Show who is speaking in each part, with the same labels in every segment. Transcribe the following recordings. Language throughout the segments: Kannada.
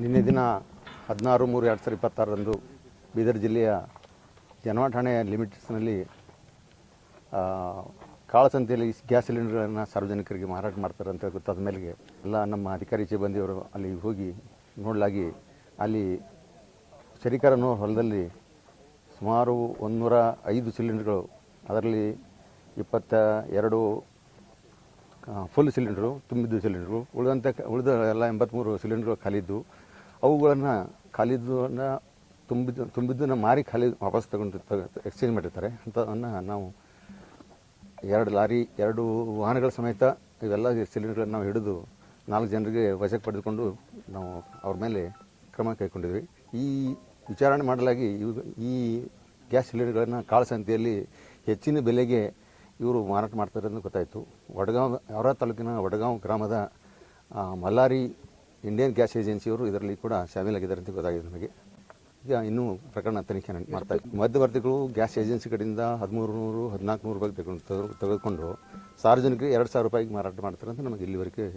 Speaker 1: ನಿನ್ನೆ ದಿನ 16/3/2026 ಬೀದರ್ ಜಿಲ್ಲೆಯ ಜನವಾ ಠಾಣೆಯ ಲಿಮಿಟ್ಸ್ನಲ್ಲಿ ಕಾಳಸಂತೆಯಲ್ಲಿ ಗ್ಯಾಸ್ ಸಿಲಿಂಡರ್ಗಳನ್ನು ಸಾರ್ವಜನಿಕರಿಗೆ ಮಾರಾಟ ಮಾಡ್ತಾರೆ ಅಂತ ಗೊತ್ತಾದ ಮೇಲೆಗೆ ಎಲ್ಲ ನಮ್ಮ ಅಧಿಕಾರಿ ಸಿಬ್ಬಂದಿಯವರು ಅಲ್ಲಿ ಹೋಗಿ ನೋಡಲಾಗಿ ಅಲ್ಲಿ ಶರೀಕರನೋ ಹೊಲದಲ್ಲಿ ಸುಮಾರು 105 ಸಿಲಿಂಡರ್ಗಳು, ಅದರಲ್ಲಿ 22 ಫುಲ್ ಸಿಲಿಂಡರು ತುಂಬಿದ್ದು ಸಿಲಿಂಡರು, ಉಳಿದ ಎಲ್ಲ 83 ಸಿಲಿಂಡರ್ಗಳು ಖಾಲಿದ್ದು. ಅವುಗಳನ್ನು ಖಾಲಿದ್ದನ್ನು ತುಂಬಿದ್ದನ್ನು ಮಾರಿ ವಾಪಸ್ ಎಕ್ಸ್ಚೇಂಜ್ ಮಾಡಿರ್ತಾರೆ. ಅಂಥವನ್ನು ನಾವು 2 ಲಾರಿ 2 ವಾಹನಗಳ ಸಮೇತ ಇವೆಲ್ಲ ಸಿಲಿಂಡರ್ಗಳನ್ನು ನಾವು ಹಿಡಿದು 4 ಜನರಿಗೆ ವಶಕ್ಕೆ ಪಡೆದುಕೊಂಡು ನಾವು ಅವ್ರ ಮೇಲೆ ಕ್ರಮ ಕೈಗೊಂಡಿದ್ವಿ. ಈ ವಿಚಾರಣೆ ಮಾಡಲಾಗಿ ಈ ಗ್ಯಾಸ್ ಸಿಲಿಂಡರ್ಗಳನ್ನು ಕಾಳಸಂತೆಯಲ್ಲಿ ಹೆಚ್ಚಿನ ಬೆಲೆಗೆ ಇವರು ಮಾರಾಟ ಮಾಡ್ತಾರೆ ಅಂತ ಗೊತ್ತಾಯಿತು. ಔರಾ ತಾಲೂಕಿನ ವಡಗಾಂವ್ ಗ್ರಾಮದ ಮಲ್ಲಾರಿ ಇಂಡಿಯನ್ ಗ್ಯಾಸ್ ಏಜೆನ್ಸಿಯವರು ಇದರಲ್ಲಿ ಕೂಡ ಶಾಮೀಲಾಗಿದ್ದಾರೆ ಅಂತ ಗೊತ್ತಾಗಿದೆ ನಮಗೆ. ಈಗ ಇನ್ನೂ ಪ್ರಕರಣ ತನಿಖೆ ಮಾಡ್ತಾ ಇದ್ದೀವಿ. ಮಧ್ಯವರ್ತಿಗಳು ಗ್ಯಾಸ್ ಏಜೆನ್ಸಿ ಕಡೆಯಿಂದ 1300 1400 ರೂಪಾಯಿ ತೆಗೆದುಕೊಂಡು ಸಾರ್ವಜನಿಕರಿಗೆ 2000 ರೂಪಾಯಿಗೆ ಮಾರಾಟ ಮಾಡ್ತಾರೆ ಅಂತ ನಮಗೆ ಇಲ್ಲಿವರೆಗೆ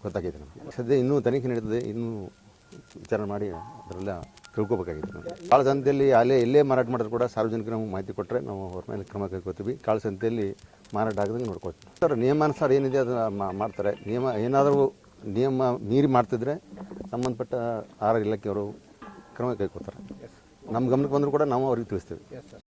Speaker 1: ಗೊತ್ತಾಗಿದೆ. ನಮಗೆ ಸದ್ಯ ಇನ್ನೂ ತನಿಖೆ ನಡೆದಿದೆ, ಇನ್ನೂ ವಿಚಾರಣೆ ಮಾಡಿ ಅದರೆಲ್ಲ ತಿಳ್ಕೊಬೇಕಾಗಿದೆ. ನಾವು ಕಾಳಸಂತೆಯಲ್ಲಿ ಎಲ್ಲೇ ಮಾರಾಟ ಮಾಡಿದ್ರು ಕೂಡ ಸಾರ್ವಜನಿಕರು ನಮಗೆ ಮಾಹಿತಿ ಕೊಟ್ಟರೆ ನಾವು ಅವ್ರ ಮೇಲೆ ಕ್ರಮ ಕೈಗೊಳ್ತೀವಿ. ಕಾಳಸಂತೆಯಲ್ಲಿ ಮಾರಾಟ ಆಗದಂಗೆ ನೋಡ್ಕೊಳ್ತೀವಿ. ಸರ್, ನಿಯಮಾನುಸಾರ ಏನಿದೆ ಅದು ಮಾಡ್ತಾರೆ. ಏನಾದರೂ ನಿಯಮ ಮೀರಿ ಮಾಡ್ತಿದ್ರೆ ಸಂಬಂಧಪಟ್ಟ ಆಹಾರ ಇಲಾಖೆಯವರು ಕ್ರಮ ಕೈಗೊಳ್ತಾರೆ. ನಮ್ಮ ಗಮನಕ್ಕೆ ಬಂದರೂ ಕೂಡ ನಾವು ಅವ್ರಿಗೆ ತಿಳಿಸ್ತೀವಿ.